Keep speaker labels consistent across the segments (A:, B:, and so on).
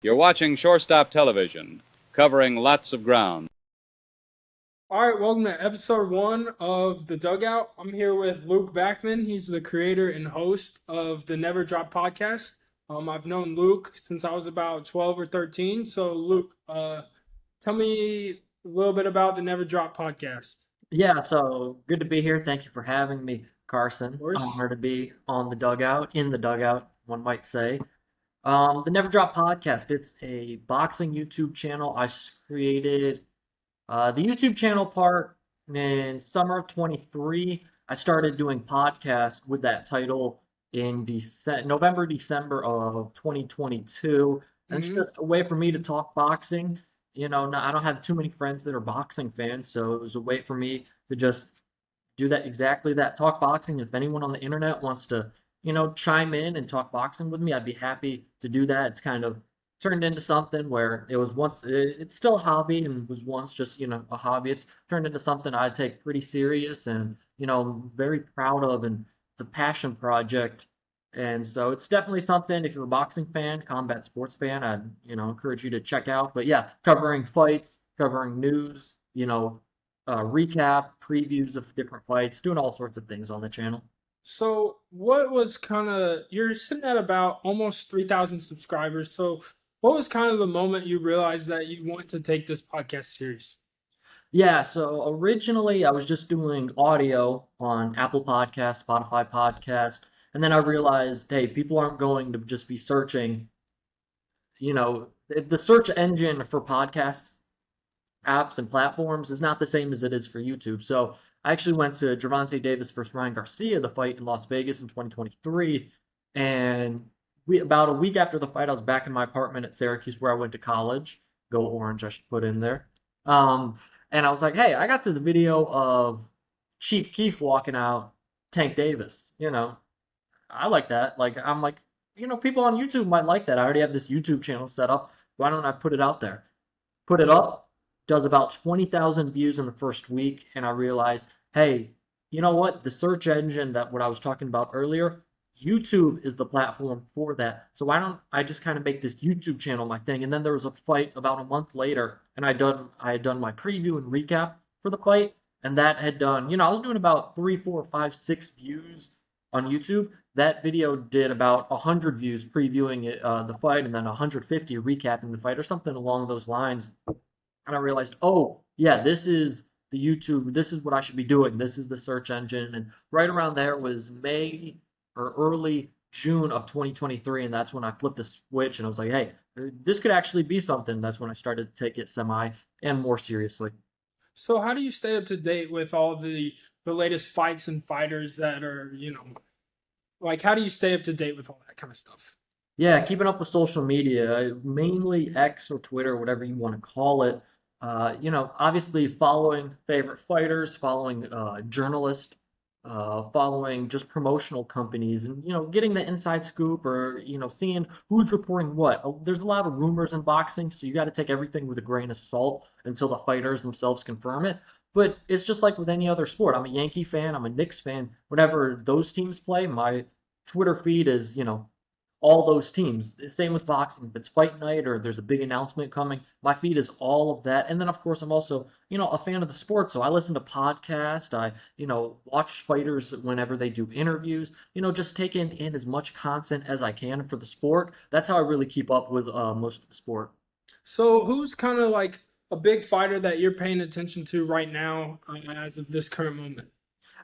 A: You're watching Shortstop Television, covering lots of ground.
B: All right, welcome to episode one of The Dugout. I'm here with Luke Backman. He's the creator and host of the Never Drop podcast. I've known Luke since I was about 12 or 13. So, Luke, tell me a little bit about the Never Drop podcast.
C: Yeah, so good to be here. Thank you for having me,
B: Of
C: Carson.
B: course.
C: Honored to be on the dugout, in the dugout, one might say. The Never Drop Podcast, it's a boxing YouTube channel. Created the YouTube channel part in summer of 23. I started doing podcasts with that title in November, December of 2022. And it's
B: hmm
C: just a way for me to talk boxing. I don't have too many friends that are boxing fans, so it was a way for me to just do that exactly that, talk boxing. If anyone on the internet wants to, chime in and talk boxing with me, I'd be happy to do that. It's kind of turned into something where it was once, it's still a hobby and was once just, a hobby. It's turned into something I take pretty serious and, very proud of, and it's a passion project. And so it's definitely something, if you're a boxing fan, combat sports fan, I'd, encourage you to check out. But yeah, covering fights, covering news, recap, previews of different fights, doing all sorts of things on the channel.
B: So, what was you're sitting at about almost 3,000 subscribers. So, what was kind of the moment you realized that you want to take this podcast serious?
C: Yeah, so originally I was just doing audio on Apple Podcasts, Spotify Podcast, and then I realized, hey, people aren't going to just be searching, the search engine for podcasts apps and platforms is not the same as it is for YouTube. So I actually went to Gervonta Davis versus Ryan Garcia, the fight in Las Vegas in 2023, and about a week after the fight, I was back in my apartment at Syracuse where I went to college. Go Orange, I should put in there. Um, and I was like, hey, I got this video of Chief Keef walking out Tank Davis. I like that. Like, I'm like, people on YouTube might like that. I already have this YouTube channel set up. Why don't I put it out there? Put it up, does about 20,000 views in the first week, and I realized, hey, you know what? The search engine, that what I was talking about earlier, YouTube is the platform for that. So why don't I just kind of make this YouTube channel my thing? And then there was a fight about a month later, and I had done my preview and recap for the fight, and that had done, I was doing about 3, 4, 5, 6 views on YouTube. That video did about 100 views previewing the fight, and then 150 recapping the fight, or something along those lines. And I realized, oh, yeah, this is the YouTube. This is what I should be doing. This is the search engine. And right around there was May or early June of 2023, and that's when I flipped the switch and I was like, hey, this could actually be something. That's when I started to take it semi and more seriously.
B: So, how do you stay up to date with all the latest fights and fighters that are, like how do you stay up to date with all that kind of stuff?
C: Yeah, keeping up with social media, mainly X or Twitter, whatever you want to call it. Obviously following favorite fighters, following journalists, following just promotional companies, and getting the inside scoop, or seeing who's reporting what. There's a lot of rumors in boxing, so you got to take everything with a grain of salt until the fighters themselves confirm it. But it's just like with any other sport. I'm a Yankee fan, I'm a Knicks fan. Whenever those teams play, my Twitter feed is, all those teams. Same with boxing. If it's fight night or there's a big announcement coming, my feed is all of that. And then, of course, I'm also, a fan of the sport. So I listen to podcasts. I, watch fighters whenever they do interviews, just taking in as much content as I can for the sport. That's how I really keep up with most of the sport.
B: So, who's kind of like a big fighter that you're paying attention to right now as of this current moment?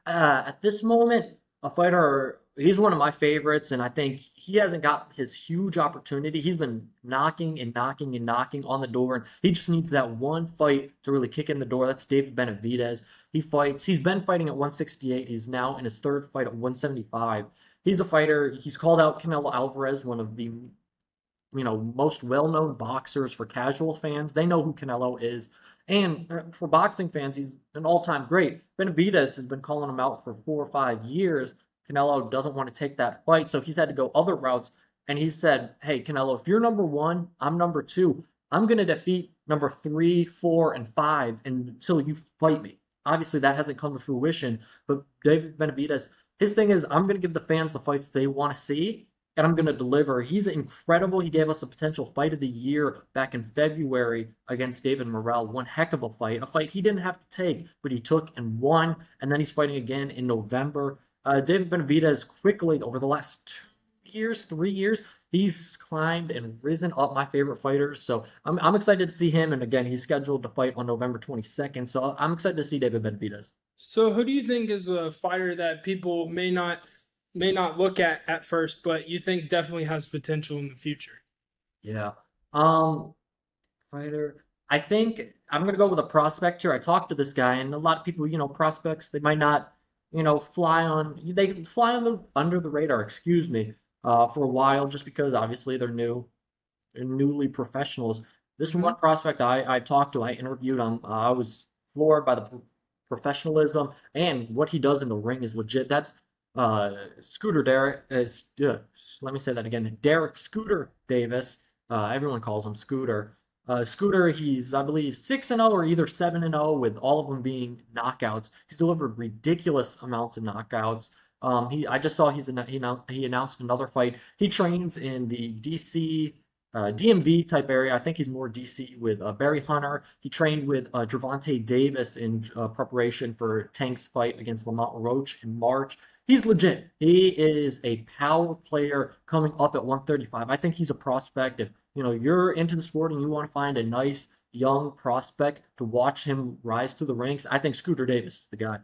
C: At this moment, a fighter, he's one of my favorites, and I think he hasn't got his huge opportunity. He's been knocking and knocking and knocking on the door, and he just needs that one fight to really kick in the door. That's David Benavidez. He's been fighting at 168. He's now in his third fight at 175. He's a fighter. He's called out Canelo Alvarez, one of the most well-known boxers. For casual fans, they know who Canelo is. And for boxing fans, he's an all-time great. Benavidez has been calling him out for 4 or 5 years. Canelo doesn't want to take that fight, so he's had to go other routes. And he said, hey, Canelo, if you're number one, I'm number two. I'm going to defeat number 3, 4, and 5 until you fight me. Obviously, that hasn't come to fruition, but David Benavidez, his thing is, I'm going to give the fans the fights they want to see, and I'm going to deliver. He's incredible. He gave us a potential fight of the year back in February against David Morrell. One heck of a fight he didn't have to take, but he took and won. And then he's fighting again in November. David Benavidez quickly over the last 2 years, 3 years, he's climbed and risen up my favorite fighters. So I'm excited to see him. And again, he's scheduled to fight on November 22nd. So I'm excited to see David Benavidez.
B: So who do you think is a fighter that people may not look at first, but you think definitely has potential in the future?
C: Yeah. Fighter. I think I'm gonna go with a prospect here. I talked to this guy, and a lot of people, prospects, they might not, they fly under the radar, excuse me, for a while, just because obviously they're newly professionals. This
B: Mhm.
C: one prospect I talked to, I interviewed him. I was floored by the professionalism and what he does in the ring is legit. That's Scooter Derek. Let me say that again. Derek Scooter Davis. Everyone calls him Scooter. Scooter, he's I believe 6-0 or either 7-0 with all of them being knockouts. He's delivered ridiculous amounts of knockouts. I just saw he announced another fight. He trains in the DC DMV type area. I think he's more DC with Barry Hunter. He trained with Gervonta Davis in preparation for Tank's fight against Lamont Roach in March. He's legit. He is a power player coming up at 135. I think he's a prospect. If you're into the sport and you want to find a nice young prospect to watch him rise through the ranks, I think Scooter Davis is the guy.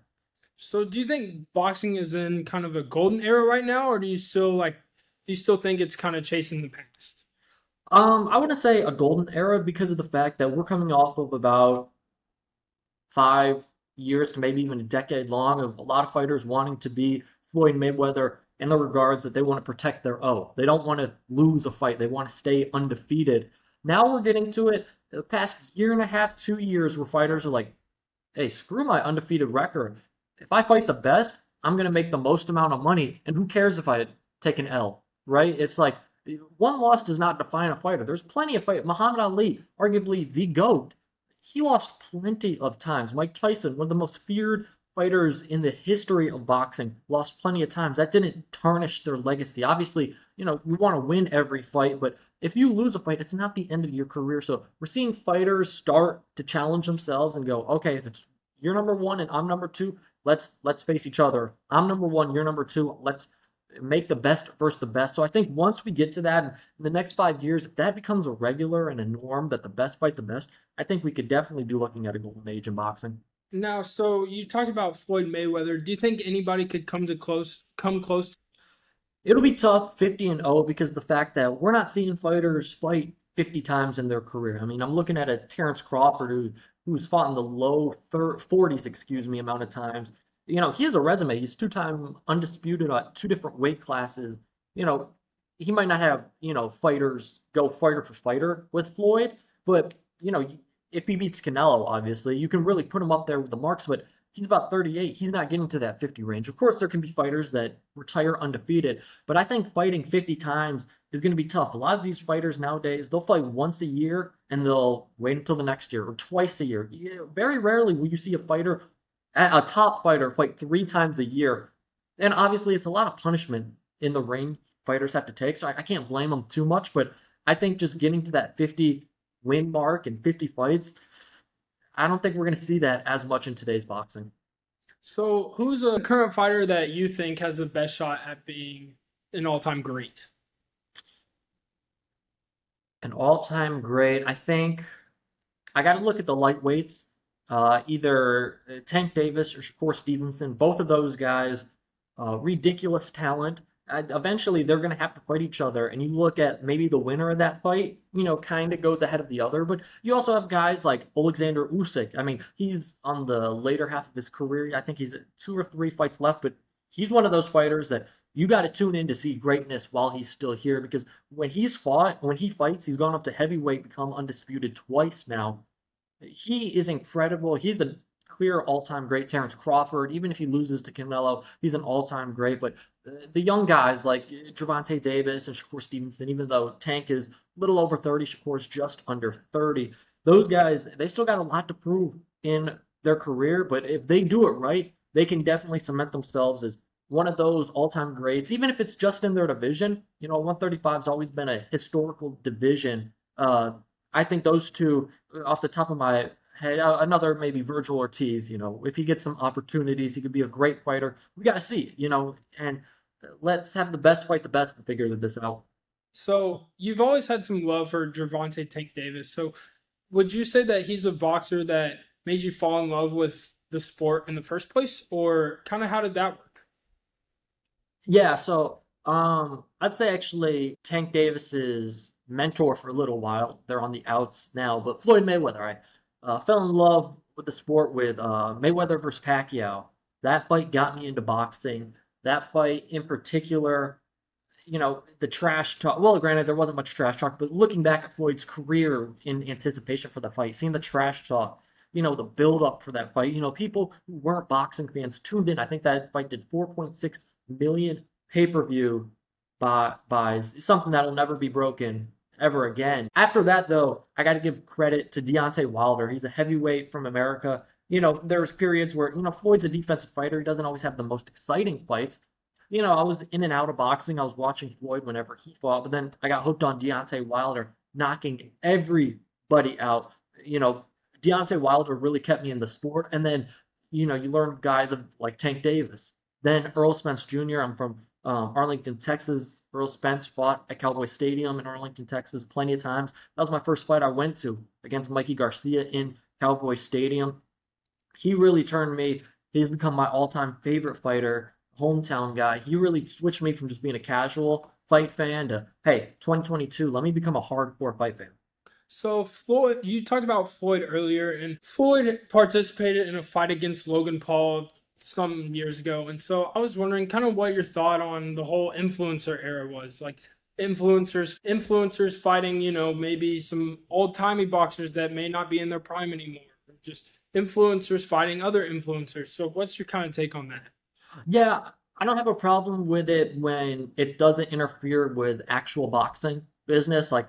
B: So do you think boxing is in kind of a golden era right now, or do you still think it's kind of chasing the past?
C: I wouldn't say a golden era because of the fact that we're coming off of about 5 years to maybe even a decade long of a lot of fighters wanting to be Floyd Mayweather in the regards that they want to protect their O. They don't want to lose a fight. They want to stay undefeated. Now we're getting to it the past year and a half, 2 years, where fighters are like, hey, screw my undefeated record. If I fight the best, I'm going to make the most amount of money. And who cares if I take an L, right? It's like one loss does not define a fighter. There's plenty of fight. Muhammad Ali, arguably the GOAT, he lost plenty of times. Mike Tyson, one of the most feared fighters in the history of boxing, lost plenty of times. That didn't tarnish their legacy. Obviously, we want to win every fight, but if you lose a fight, it's not the end of your career. So we're seeing fighters start to challenge themselves and go, okay, if it's you're number one and I'm number two, let's face each other. I'm number one, you're number two. Let's make the best versus the best. So I think once we get to that in the next 5 years, if that becomes a regular and a norm that the best fight the best, I think we could definitely be looking at a golden age in boxing.
B: Now, so you talked about Floyd Mayweather. Do you think anybody could come close?
C: It'll be tough 50-0 because of the fact that we're not seeing fighters fight 50 times in their career. I mean, I'm looking at a Terrence Crawford who's fought in the low 40s, excuse me, amount of times. He has a resume. He's two-time undisputed at two different weight classes. You know, he might not have, fighters go fighter for fighter with Floyd, but, if he beats Canelo, obviously, you can really put him up there with the marks, but he's about 38. He's not getting to that 50 range. Of course, there can be fighters that retire undefeated, but I think fighting 50 times is going to be tough. A lot of these fighters nowadays, they'll fight once a year and they'll wait until the next year or twice a year. Very rarely will you see a top fighter, fight 3 times a year. And obviously, it's a lot of punishment in the ring fighters have to take, so I can't blame them too much, but I think just getting to that 50 win mark and 50 fights, I don't think we're going to see that as much in today's boxing.
B: So who's a current fighter that you think has the best shot at being an all-time great?
C: An all-time great, I think I got to look at the lightweights. Either Tank Davis or Shakur Stevenson, both of those guys, ridiculous talent. Eventually, they're going to have to fight each other, and you look at maybe the winner of that fight, kind of goes ahead of the other. But you also have guys like Alexander Usyk. I mean, he's on the later half of his career. I think he's at 2 or 3 fights left, but he's one of those fighters that you got to tune in to see greatness while he's still here because when he fights, he's gone up to heavyweight, become undisputed twice now. He is incredible. He's the clear all-time great. Terrence Crawford, even if he loses to Canelo, he's an all-time great. But the young guys like Gervonta Davis and Shakur Stevenson, even though Tank is a little over 30, Shakur's just under 30, those guys, they still got a lot to prove in their career. But if they do it right, they can definitely cement themselves as one of those all-time greats, even if it's just in their division. 135 has always been a historical division. I think those two, off the top of my head, another maybe Virgil Ortiz. If he gets some opportunities, he could be a great fighter. We got to see, and let's have the best fight the best to figure this out.
B: So you've always had some love for Gervonta Tank Davis. So would you say that he's a boxer that made you fall in love with the sport in the first place, or kind of how did that work?
C: Yeah, so I'd say actually Tank Davis's mentor for a little while. They're on the outs now, but Floyd Mayweather. I fell in love with the sport with Mayweather versus Pacquiao. That fight got me into boxing. That fight in particular, the trash talk. Well, granted, there wasn't much trash talk, but looking back at Floyd's career in anticipation for the fight, seeing the trash talk, the build up for that fight, people who weren't boxing fans tuned in. I think that fight did 4.6 million pay-per-view buys, something that'll never be broken ever again. After that, though, I got to give credit to Deontay Wilder. He's a heavyweight from America. There's periods where, Floyd's a defensive fighter. He doesn't always have the most exciting fights. I was in and out of boxing. I was watching Floyd whenever he fought, but then I got hooked on Deontay Wilder, knocking everybody out. Deontay Wilder really kept me in the sport, and then you learn guys of like Tank Davis, then Earl Spence Jr. I'm from Arlington, Texas. Earl Spence fought at Cowboy Stadium in Arlington, Texas, plenty of times. That was my first fight I went to against Mikey Garcia in Cowboy Stadium. He really turned me. He's become my all-time favorite fighter, hometown guy. He really switched me from just being a casual fight fan to, hey, 2022, let me become a hardcore fight fan.
B: So Floyd, you talked about Floyd earlier, and Floyd participated in a fight against Logan Paul some years ago. And so I was wondering kind of what your thought on the whole influencer era was. Like influencers fighting, maybe some old-timey boxers that may not be in their prime anymore. Just influencers fighting other influencers. So what's your kind of take on that?
C: Yeah, I don't have a problem with it when it doesn't interfere with actual boxing business. Like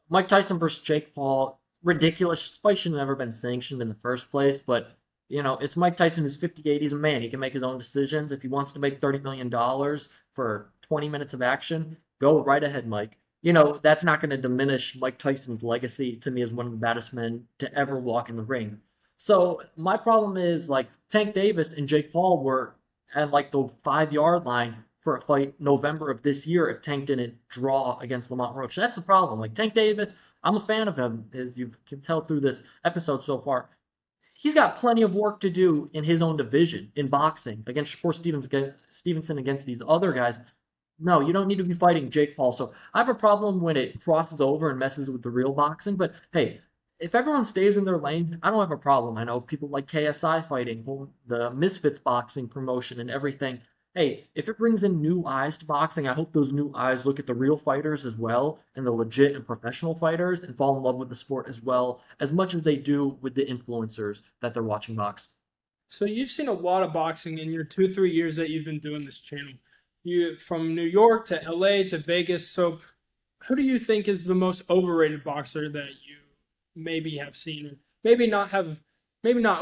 C: Mike Tyson versus Jake Paul, ridiculous. Fight should have never been sanctioned in the first place, but it's Mike Tyson who's 58. He's a man. He can make his own decisions. If he wants to make $30 million for 20 minutes of action, go right ahead, Mike. That's not going to diminish Mike Tyson's legacy to me as one of the baddest men to ever walk in the ring. So my problem is like Tank Davis and Jake Paul were at like the 5-yard line for a fight November of this year if Tank didn't draw against Lamont Roach. That's the problem. Like Tank Davis, I'm a fan of him, as you can tell through this episode so far. He's got plenty of work to do in his own division in boxing against Shakur Stevenson against these other guys. No, you don't need to be fighting Jake Paul. So I have a problem when it crosses over and messes with the real boxing. But hey, if everyone stays in their lane, I don't have a problem. I know people like KSI fighting, the Misfits boxing promotion and everything. Hey, if it brings in new eyes to boxing, I hope those new eyes look at the real fighters as well and the legit and professional fighters and fall in love with the sport as well, as much as they do with the influencers that they're watching box.
B: So you've seen a lot of boxing in your 2-3 years that you've been doing this channel. You from New York to LA to Vegas. So who do you think is the most overrated boxer that you maybe have seen, or maybe not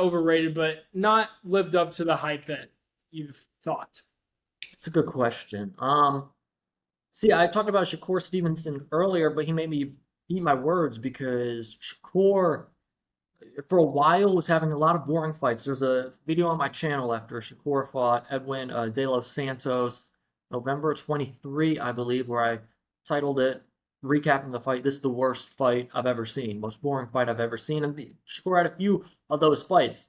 B: overrated, but not lived up to the hype that you've thought?
C: It's a good question. See, I talked about Shakur Stevenson earlier, but he made me eat my words because Shakur, for a while, was having a lot of boring fights. There's a video on my channel after Shakur fought Edwin De Los Santos, November 23, I believe, where I titled it, recapping the fight, this is the worst fight I've ever seen, most boring fight I've ever seen. And Shakur had a few of those fights.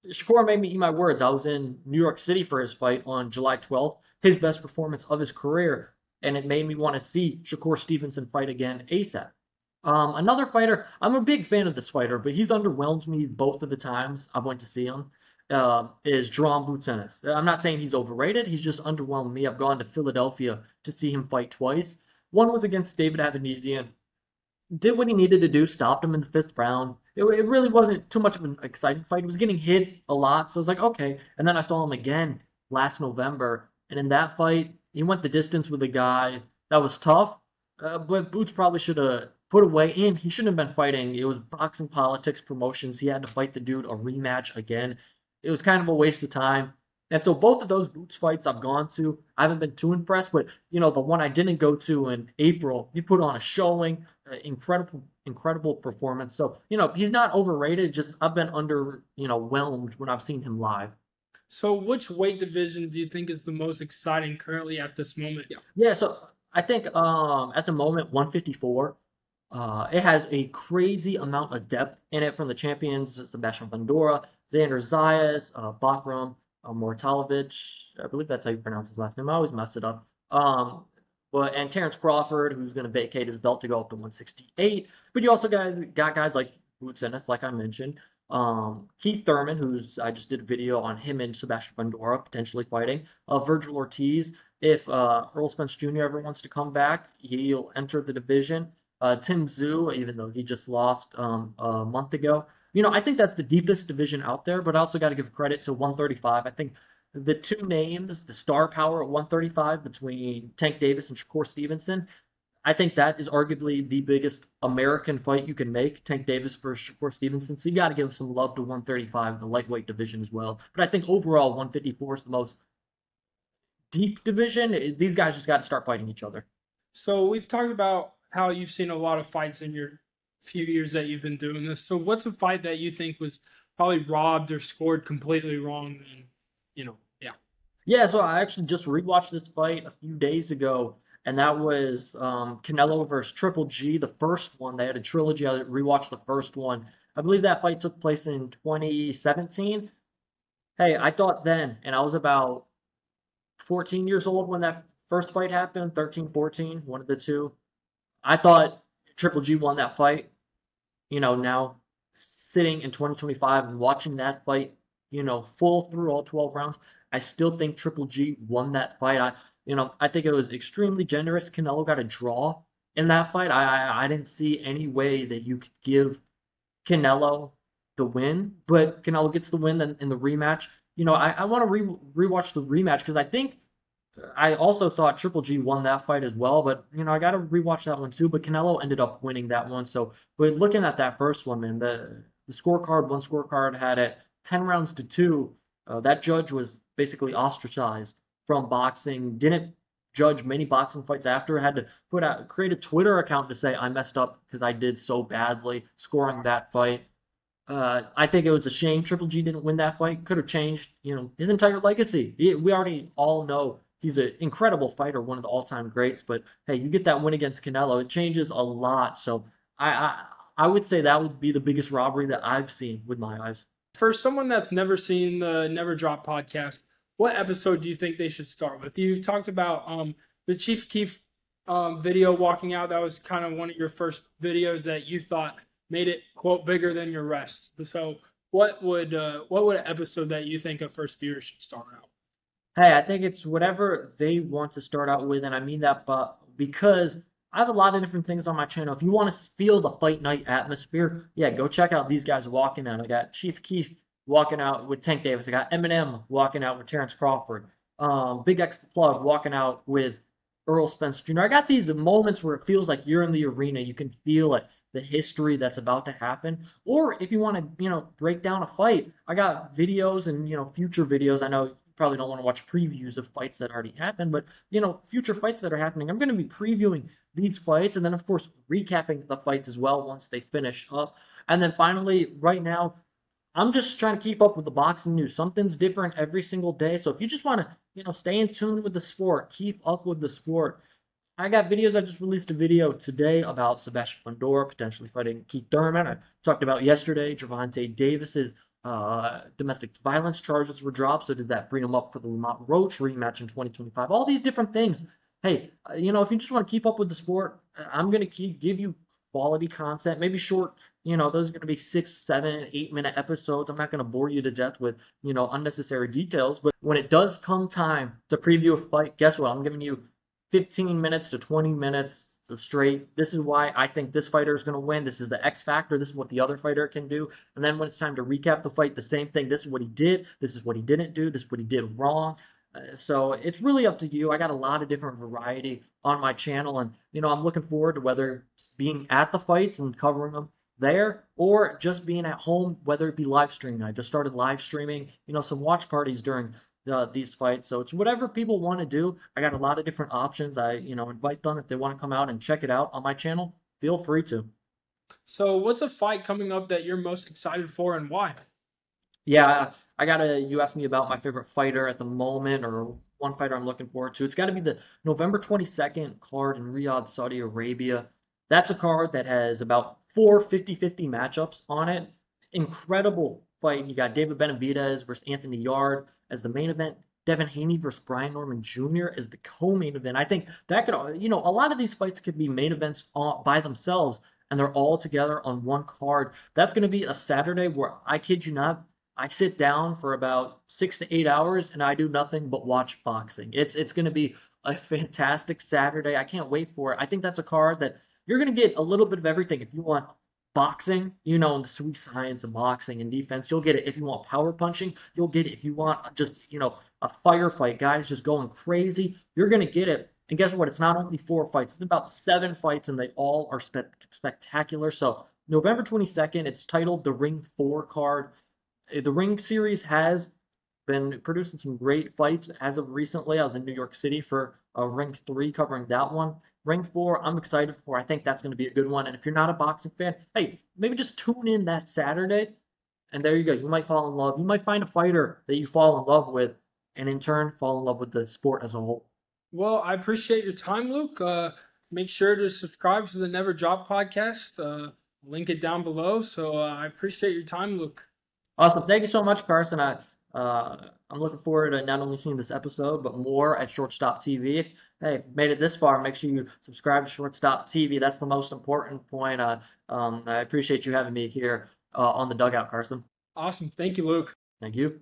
C: Shakur made me eat my words. I was in New York City for his fight on July 12th, his best performance of his career, and it made me want to see Shakur Stevenson fight again ASAP. Another fighter, I'm a big fan of this fighter, but he's underwhelmed me both of the times I went to see him, is Jerome Boutinnis. I'm not saying he's overrated, he's just underwhelmed me. I've gone to Philadelphia to see him fight twice. One was against David Avanesian. Did what he needed to do, stopped him in the 5th round. It really wasn't too much of an exciting fight. He was getting hit a lot, so I was like, okay. And then I saw him again last November, and in that fight, he went the distance with a guy that was tough, but Boots probably should have put away in. He shouldn't have been fighting. It was boxing politics promotions. He had to fight the dude a rematch again. It was kind of a waste of time. And so both of those Boots fights I've gone to, I haven't been too impressed, but the one I didn't go to in April, he put on a showing, incredible performance. So, he's not overrated, just I've been whelmed when I've seen him live.
B: So, which weight division do you think is the most exciting currently at this moment?
C: Yeah, so I think at the moment 154, it has a crazy amount of depth in it from the champions Sebastian Fundora, Xander Zayas, Bakram, Mortalovich. I believe that's how you pronounce his last name. I always mess it up. And Terrence Crawford, who's going to vacate his belt to go up to 168. But you also got guys like Boots Ennis, like I mentioned. Keith Thurman, who's I just did a video on him and Sebastian Fundora potentially fighting. Virgil Ortiz. If Earl Spence Jr. ever wants to come back, he'll enter the division. Tim Zhu, even though he just lost a month ago. I think that's the deepest division out there, but I also got to give credit to 135. I think the two names, the star power at 135 between Tank Davis and Shakur Stevenson, I think that is arguably the biggest American fight you can make, Tank Davis versus Shakur Stevenson. So you got to give some love to 135, the lightweight division as well. But I think overall 154 is the most deep division. These guys just got to start fighting each other.
B: So we've talked about how you've seen a lot of fights in your few years that you've been doing this. So what's a fight that you think was probably robbed or scored completely wrong? And
C: Yeah, so I actually just rewatched this fight a few days ago, and that was Canelo versus Triple G, the first one. They had a trilogy. I rewatched the first one. I believe that fight took place in 2017. Hey, I thought then, and I was about 14 years old when that first fight happened, 13, 14, one of the two. I thought Triple G won that fight. Now sitting in 2025 and watching that fight, full through all 12 rounds, I still think Triple G won that fight. I think it was extremely generous. Canelo got a draw in that fight. I didn't see any way that you could give Canelo the win, but Canelo gets the win in the rematch. I want to rewatch the rematch because I also thought Triple G won that fight as well, but I got to rewatch that one too. But Canelo ended up winning that one. So, but looking at that first one, man, the scorecard had it 10 rounds to 2. That judge was basically ostracized from boxing. Didn't judge many boxing fights after. Had to create a Twitter account to say I messed up because I did so badly scoring that fight. I think it was a shame Triple G didn't win that fight. Could have changed, his entire legacy. We already all know he's an incredible fighter, one of the all-time greats. But hey, you get that win against Canelo, it changes a lot. So I would say that would be the biggest robbery that I've seen with my eyes.
B: For someone that's never seen the Never Drop podcast, what episode do you think they should start with? You talked about the Chief Keef video walking out. That was kind of one of your first videos that you thought made it, quote, bigger than your rest. So what would an episode that you think a first viewer should start out?
C: Hey, I think it's whatever they want to start out with, and I mean that because I have a lot of different things on my channel. If you want to feel the fight night atmosphere, yeah, go check out these guys walking out. I got Chief Keef walking out with Tank Davis. I got Eminem walking out with Terrence Crawford. Big X the Plug walking out with Earl Spence Jr. I got these moments where it feels like you're in the arena. You can feel it, the history that's about to happen. Or if you want to, break down a fight, I got videos and, future videos. I know probably don't want to watch previews of fights that already happened, but future fights that are happening. I'm going to be previewing these fights and then of course recapping the fights as well once they finish up. And then finally, right now, I'm just trying to keep up with the boxing news. Something's different every single day. So if you just want to, stay in tune with the sport, keep up with the sport. I got videos. I just released a video today about Sebastian Fundora potentially fighting Keith Thurman. I talked about yesterday Gervonta Davis's domestic violence charges were dropped, so does that free him up for the Lamont Roach rematch in 2025? All these different things. Hey, if you just want to keep up with the sport, I'm going to give you quality content, maybe short, those are going to be 6, 7, 8-minute episodes. I'm not going to bore you to death with, unnecessary details, but when it does come time to preview a fight, guess what? I'm giving you 15 minutes to 20 minutes straight. This is why I think this fighter is going to win. This is the X factor. This is what the other fighter can do. And then when it's time to recap the fight, the same thing. This is what he did. This is what he didn't do. This is what he did wrong. So it's really up to you. I got a lot of different variety on my channel, and I'm looking forward to whether being at the fights and covering them there or just being at home, whether it be live streaming. I just started live streaming, some watch parties during these fights. So it's whatever people want to do. I got a lot of different options. I, invite them if they want to come out and check it out on my channel. Feel free to.
B: So, what's a fight coming up that you're most excited for and why?
C: Yeah, you asked me about my favorite fighter at the moment or one fighter I'm looking forward to. It's got to be the November 22nd card in Riyadh, Saudi Arabia. That's a card that has about four 50-50 matchups on it. Incredible fight. You got David Benavidez versus Anthony Yard as the main event. Devin Haney versus Brian Norman Jr. as the co-main event. I think that could, a lot of these fights could be main events by themselves, and they're all together on one card. That's going to be a Saturday where, I kid you not, I sit down for about 6 to 8 hours and I do nothing but watch boxing. It's going to be a fantastic Saturday. I can't wait for it. I think that's a card that you're going to get a little bit of everything. If you want boxing, and the sweet science of boxing and defense, you'll get it. If you want power punching, you'll get it. If you want just, a firefight, guys just going crazy, you're going to get it. And guess what? It's not only 4 fights, it's about 7 fights, and they all are spectacular. So November 22nd, it's titled the Ring 4 card. The Ring series has been producing some great fights as of recently. I was in New York City for Ring 3 covering that one. Ring 4, I'm excited for. I think that's going to be a good one. And if you're not a boxing fan, hey, maybe just tune in that Saturday, and there you go. You might fall in love. You might find a fighter that you fall in love with, and in turn, fall in love with the sport as a whole.
B: Well, I appreciate your time, Luke. Make sure to subscribe to the Never Drop podcast. Link it down below. So I appreciate your time, Luke.
C: Awesome. Thank you so much, Carson. I'm looking forward to not only seeing this episode, but more at Shortstop TV. If you made it this far, make sure you subscribe to Shortstop TV. That's the most important point. I appreciate you having me here on the Dugout, Carson.
B: Awesome. Thank you, Luke.
C: Thank you.